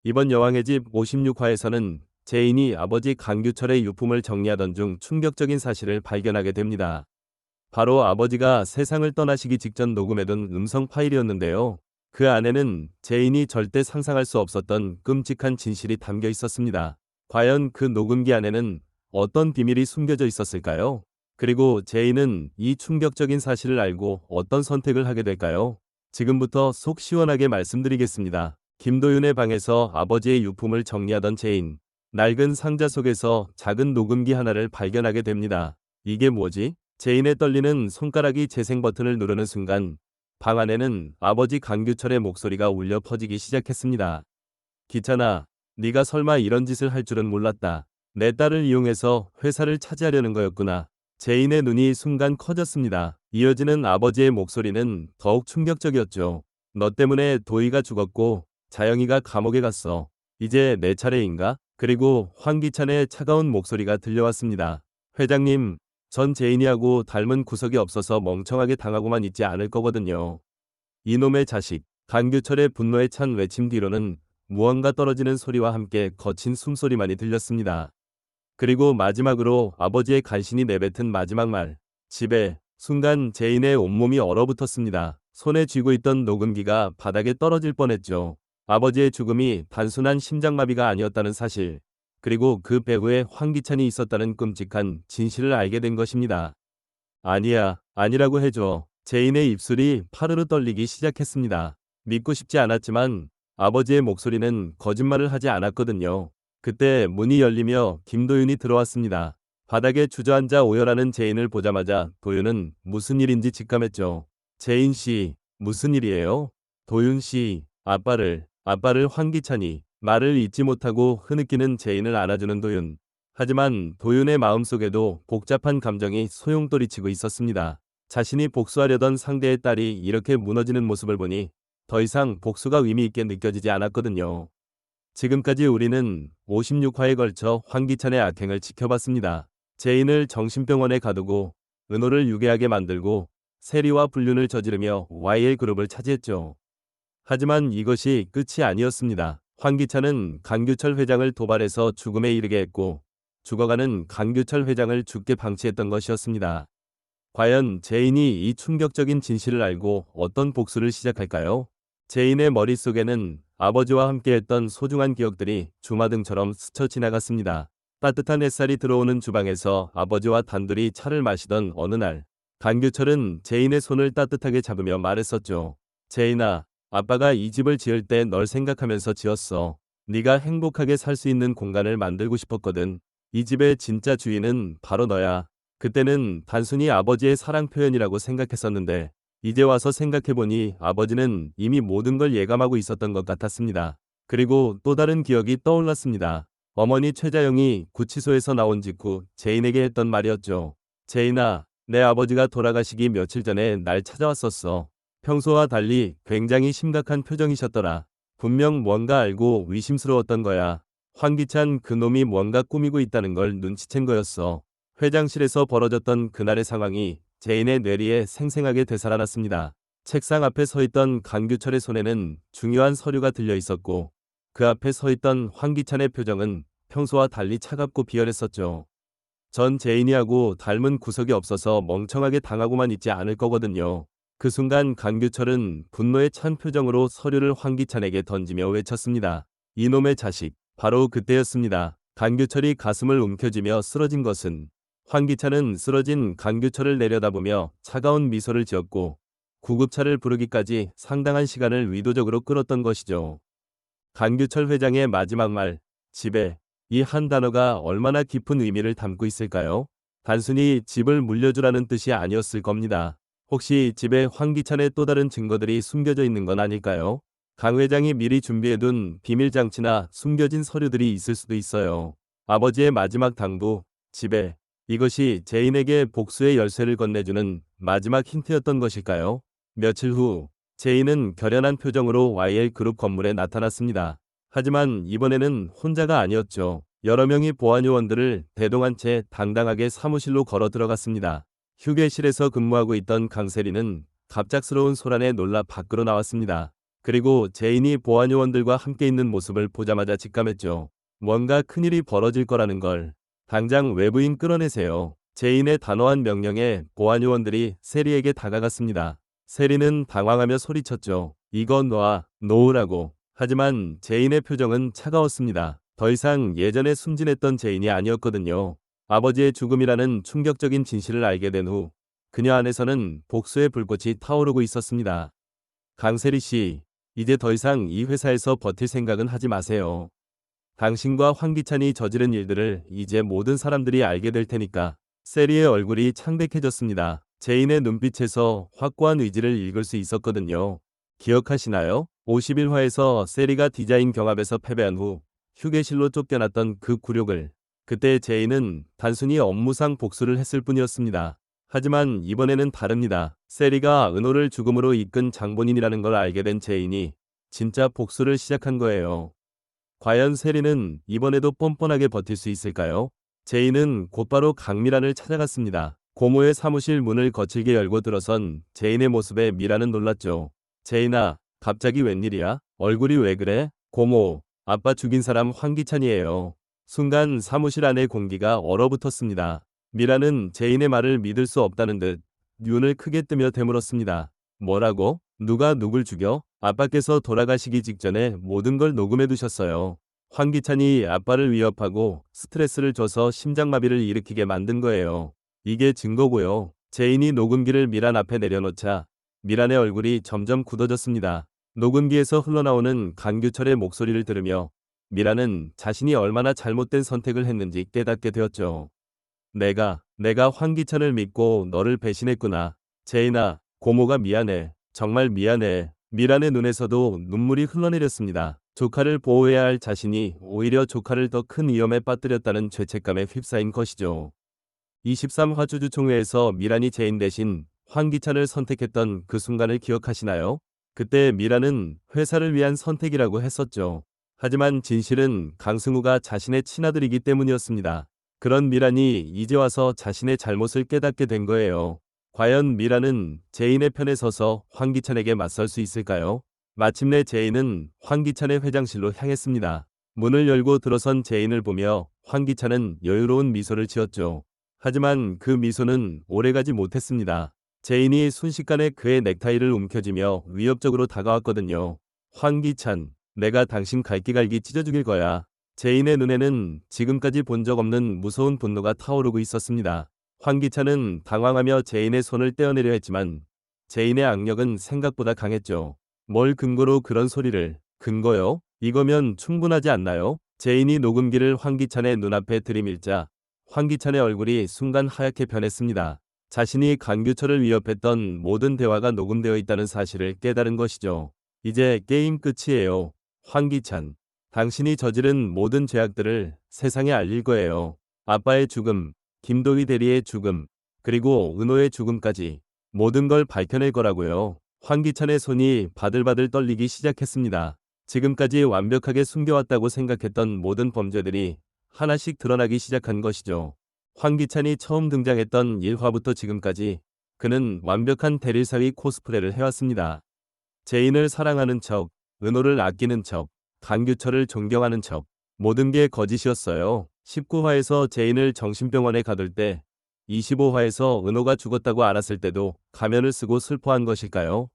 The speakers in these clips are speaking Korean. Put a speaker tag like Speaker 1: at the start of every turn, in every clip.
Speaker 1: 이번 여왕의 집 56화에서는 제인이 아버지 강규철의 유품을 정리하던 중 충격적인 사실을 발견하게 됩니다. 바로 아버지가 세상을 떠나시기 직전 녹음해둔 음성 파일이었는데요. 그 안에는 제인이 절대 상상할 수 없었던 끔찍한 진실이 담겨 있었습니다. 과연 그 녹음기 안에는 어떤 비밀이 숨겨져 있었을까요? 그리고 제인은 이 충격적인 사실을 알고 어떤 선택을 하게 될까요? 지금부터 속 시원하게 말씀드리겠습니다. 김도윤의 방에서 아버지의 유품을 정리하던 제인. 낡은 상자 속에서 작은 녹음기 하나를 발견하게 됩니다. 이게 뭐지? 제인의 떨리는 손가락이 재생 버튼을 누르는 순간 방 안에는 아버지 강규철의 목소리가 울려 퍼지기 시작했습니다. 기찬아, 네가 설마 이런 짓을 할 줄은 몰랐다. 내 딸을 이용해서 회사를 차지하려는 거였구나. 제인의 눈이 순간 커졌습니다. 이어지는 아버지의 목소리는 더욱 충격적이었죠. 너 때문에 도희가 죽었고 자영이가 감옥에 갔어. 이제 내 차례인가? 그리고 황기찬의 차가운 목소리가 들려왔습니다. 회장님, 전 제인이하고 닮은 구석이 없어서 멍청하게 당하고만 있지 않을 거거든요. 이놈의 자식. 강규철의 분노에 찬 외침 뒤로는 무언가 떨어지는 소리와 함께 거친 숨소리만이 들렸습니다. 그리고 마지막으로 아버지의 간신히 내뱉은 마지막 말. 집에. 순간 제인의 온몸이 얼어붙었습니다. 손에 쥐고 있던 녹음기가 바닥에 떨어질 뻔했죠. 아버지의 죽음이 단순한 심장마비가 아니었다는 사실. 그리고 그 배후에 황기찬이 있었다는 끔찍한 진실을 알게 된 것입니다. 아니야, 아니라고 해줘. 제인의 입술이 파르르 떨리기 시작했습니다. 믿고 싶지 않았지만 아버지의 목소리는 거짓말을 하지 않았거든요. 그때 문이 열리며 김도윤이 들어왔습니다. 바닥에 주저앉아 오열하는 제인을 보자마자 도윤은 무슨 일인지 직감했죠. 제인 씨, 무슨 일이에요? 도윤 씨, 아빠를 황기찬이. 말을 잇지 못하고 흐느끼는 제인을 안아주는 도윤. 하지만 도윤의 마음속에도 복잡한 감정이 소용돌이치고 있었습니다. 자신이 복수하려던 상대의 딸이 이렇게 무너지는 모습을 보니 더 이상 복수가 의미 있게 느껴지지 않았거든요. 지금까지 우리는 56화에 걸쳐 황기찬의 악행을 지켜봤습니다. 제인을 정신병원에 가두고 은호를 유괴하게 만들고 세리와 불륜을 저지르며 YL그룹을 차지했죠. 하지만 이것이 끝이 아니었습니다. 황기찬은 강규철 회장을 도발해서 죽음에 이르게 했고 죽어가는 강규철 회장을 죽게 방치했던 것이었습니다. 과연 제인이 이 충격적인 진실을 알고 어떤 복수를 시작할까요? 제인의 머릿속에는 아버지와 함께했던 소중한 기억들이 주마등처럼 스쳐 지나갔습니다. 따뜻한 햇살이 들어오는 주방에서 아버지와 단둘이 차를 마시던 어느 날, 강규철은 제인의 손을 따뜻하게 잡으며 말했었죠. 제인아, 아빠가 이 집을 지을 때 널 생각하면서 지었어. 네가 행복하게 살 수 있는 공간을 만들고 싶었거든. 이 집의 진짜 주인은 바로 너야. 그때는 단순히 아버지의 사랑 표현이라고 생각했었는데 이제 와서 생각해보니 아버지는 이미 모든 걸 예감하고 있었던 것 같았습니다. 그리고 또 다른 기억이 떠올랐습니다. 어머니 최자영이 구치소에서 나온 직후 제인에게 했던 말이었죠. 제인아, 내 아버지가 돌아가시기 며칠 전에 날 찾아왔었어. 평소와 달리 굉장히 심각한 표정이셨더라. 분명 뭔가 알고 의심스러웠던 거야. 황기찬 그놈이 뭔가 꾸미고 있다는 걸 눈치챈 거였어. 회장실에서 벌어졌던 그날의 상황이 제인의 뇌리에 생생하게 되살아났습니다. 책상 앞에 서 있던 강규철의 손에는 중요한 서류가 들려 있었고 그 앞에 서 있던 황기찬의 표정은 평소와 달리 차갑고 비열했었죠. 전 제인이하고 닮은 구석이 없어서 멍청하게 당하고만 있지 않을 거거든요. 그 순간 강규철은 분노에 찬 표정으로 서류를 황기찬에게 던지며 외쳤습니다. 이놈의 자식. 바로 그때였습니다. 강규철이 가슴을 움켜쥐며 쓰러진 것은 황기찬은 쓰러진 강규철을 내려다보며 차가운 미소를 지었고 구급차를 부르기까지 상당한 시간을 의도적으로 끌었던 것이죠. 강규철 회장의 마지막 말, 집에. 이 한 단어가 얼마나 깊은 의미를 담고 있을까요? 단순히 집을 물려주라는 뜻이 아니었을 겁니다. 혹시 집에 황기찬의 또 다른 증거들이 숨겨져 있는 건 아닐까요? 강 회장이 미리 준비해둔 비밀장치나 숨겨진 서류들이 있을 수도 있어요. 아버지의 마지막 당부, 집에. 이것이 제인에게 복수의 열쇠를 건네주는 마지막 힌트였던 것일까요? 며칠 후, 제인은 결연한 표정으로 YL그룹 건물에 나타났습니다. 하지만 이번에는 혼자가 아니었죠. 여러 명의 보안요원들을 대동한 채 당당하게 사무실로 걸어 들어갔습니다. 휴게실에서 근무하고 있던 강세리는 갑작스러운 소란에 놀라 밖으로 나왔습니다. 그리고 제인이 보안요원들과 함께 있는 모습을 보자마자 직감했죠. 뭔가 큰일이 벌어질 거라는 걸. 당장 외부인 끌어내세요. 제인의 단호한 명령에 보안요원들이 세리에게 다가갔습니다. 세리는 당황하며 소리쳤죠. 이거 놓으라고. 하지만 제인의 표정은 차가웠습니다. 더 이상 예전에 순진했던 제인이 아니었거든요. 아버지의 죽음이라는 충격적인 진실을 알게 된 후 그녀 안에서는 복수의 불꽃이 타오르고 있었습니다. 강세리 씨, 이제 더 이상 이 회사에서 버틸 생각은 하지 마세요. 당신과 황기찬이 저지른 일들을 이제 모든 사람들이 알게 될 테니까. 세리의 얼굴이 창백해졌습니다. 제인의 눈빛에서 확고한 의지를 읽을 수 있었거든요. 기억하시나요? 51화에서 세리가 디자인 경합에서 패배한 후 휴게실로 쫓겨났던 그 굴욕을. 그때 제인은 단순히 업무상 복수를 했을 뿐이었습니다. 하지만 이번에는 다릅니다. 세리가 은호를 죽음으로 이끈 장본인이라는 걸 알게 된 제인이 진짜 복수를 시작한 거예요. 과연 세리는 이번에도 뻔뻔하게 버틸 수 있을까요? 제인은 곧바로 강미란을 찾아갔습니다. 고모의 사무실 문을 거칠게 열고 들어선 제인의 모습에 미란은 놀랐죠. 제인아, 갑자기 웬일이야? 얼굴이 왜 그래? 고모, 아빠 죽인 사람 황기찬이에요. 순간 사무실 안의 공기가 얼어붙었습니다. 미란은 제인의 말을 믿을 수 없다는 듯 눈을 크게 뜨며 되물었습니다. 뭐라고? 누가 누굴 죽여? 아빠께서 돌아가시기 직전에 모든 걸 녹음해 두셨어요. 황기찬이 아빠를 위협하고 스트레스를 줘서 심장마비를 일으키게 만든 거예요. 이게 증거고요. 제인이 녹음기를 미란 앞에 내려놓자 미란의 얼굴이 점점 굳어졌습니다. 녹음기에서 흘러나오는 강규철의 목소리를 들으며 미란은 자신이 얼마나 잘못된 선택을 했는지 깨닫게 되었죠. 내가 황기찬을 믿고 너를 배신했구나. 제인아, 고모가 미안해. 정말 미안해. 미란의 눈에서도 눈물이 흘러내렸습니다. 조카를 보호해야 할 자신이 오히려 조카를 더 큰 위험에 빠뜨렸다는 죄책감에 휩싸인 것이죠. 23화 주주총회에서 미란이 제인 대신 황기찬을 선택했던 그 순간을 기억하시나요? 그때 미란은 회사를 위한 선택이라고 했었죠. 하지만 진실은 강승우가 자신의 친아들이기 때문이었습니다. 그런 미란이 이제 와서 자신의 잘못을 깨닫게 된 거예요. 과연 미란은 제인의 편에 서서 황기찬에게 맞설 수 있을까요? 마침내 제인은 황기찬의 회장실로 향했습니다. 문을 열고 들어선 제인을 보며 황기찬은 여유로운 미소를 지었죠. 하지만 그 미소는 오래가지 못했습니다. 제인이 순식간에 그의 넥타이를 움켜쥐며 위협적으로 다가왔거든요. 황기찬, 내가 당신 갈기갈기 찢어 죽일 거야. 제인의 눈에는 지금까지 본 적 없는 무서운 분노가 타오르고 있었습니다. 황기찬은 당황하며 제인의 손을 떼어내려 했지만 제인의 악력은 생각보다 강했죠. 뭘 근거로 그런 소리를? 근거요? 이거면 충분하지 않나요? 제인이 녹음기를 황기찬의 눈앞에 들이밀자 황기찬의 얼굴이 순간 하얗게 변했습니다. 자신이 강규철을 위협했던 모든 대화가 녹음되어 있다는 사실을 깨달은 것이죠. 이제 게임 끝이에요. 황기찬, 당신이 저지른 모든 죄악들을 세상에 알릴 거예요. 아빠의 죽음, 김도희 대리의 죽음, 그리고 은호의 죽음까지 모든 걸 밝혀낼 거라고요. 황기찬의 손이 바들바들 떨리기 시작했습니다. 지금까지 완벽하게 숨겨왔다고 생각했던 모든 범죄들이 하나씩 드러나기 시작한 것이죠. 황기찬이 처음 등장했던 1화부터 지금까지 그는 완벽한 대릴사위 코스프레를 해왔습니다. 제인을 사랑하는 척, 은호를 아끼는 척, 강규철을 존경하는 척, 모든 게 거짓이었어요. 19화에서 제인을 정신병원에 가둘 때, 25화에서 은호가 죽었다고 알았을 때도 가면을 쓰고 슬퍼한 것일까요?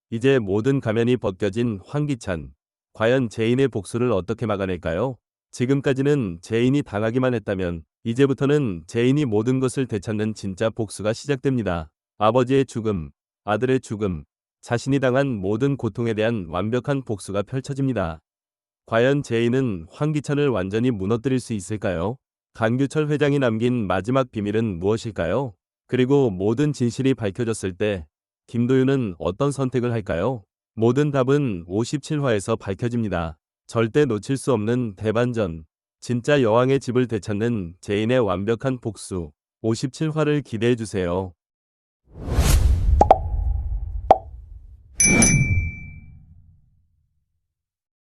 Speaker 1: 이제 모든 가면이 벗겨진 황기찬. 과연 제인의 복수를 어떻게 막아낼까요? 지금까지는 제인이 당하기만 했다면 이제부터는 제인이 모든 것을 되찾는 진짜 복수가 시작됩니다. 아버지의 죽음, 아들의 죽음, 자신이 당한 모든 고통에 대한 완벽한 복수가 펼쳐집니다. 과연 제인은 황기찬을 완전히 무너뜨릴 수 있을까요? 강규철 회장이 남긴 마지막 비밀은 무엇일까요? 그리고 모든 진실이 밝혀졌을 때 김도윤은 어떤 선택을 할까요? 모든 답은 57화에서 밝혀집니다. 절대 놓칠 수 없는 대반전. 진짜 여왕의 집을 되찾는 제인의 완벽한 복수. 57화를 기대해주세요.